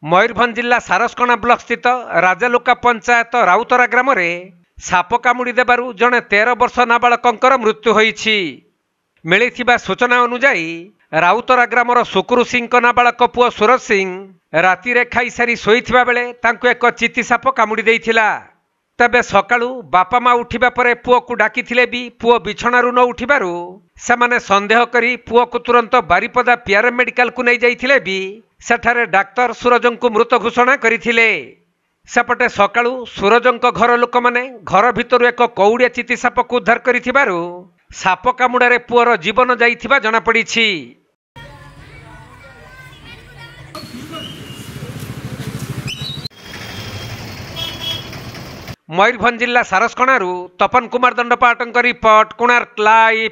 मयूरभंज जिला सारसकणा ब्लॉक स्थित राजालुका पंचायत राउतरा ग्राम में साप कामुड़ी देबारु जड़े 13 वर्ष नाबालकर मृत्यु होईछि। मिलिथिबा सूचना अनुजाई राउतरा ग्रामर सुकुरु सिंह नाबालक पुओ सूरज सिंह राति रे खाई सारी शोइथिबा बेले तांको एक चिति साप कामुड़ी देइथिला। तबे सकाळु बापा माँ उठिबा परे पुओ को डाकिथिले भी पुओ बिछणारु न उठिबारु सेमाने संदेह करी पुओ को तुरंत बारिपदा पीआर मेडिकल को नहीं जाइथिले भी सेठारे डाक्तर सूरजं को मृत घोषणा करिथिले। सेपटे सकाळु सूरजंक घर लोक माने घर भितरु एक कौड़िया चिति साप को उद्धार करिथिबारु साप कामुड़ारे पुओर जीवन जाइथिबा जଣା पड़िछि। मयूरभंज जिला सारसकणारू तपन कुमार दंडपाटंक रिपोर्ट कोणार्क लाइव।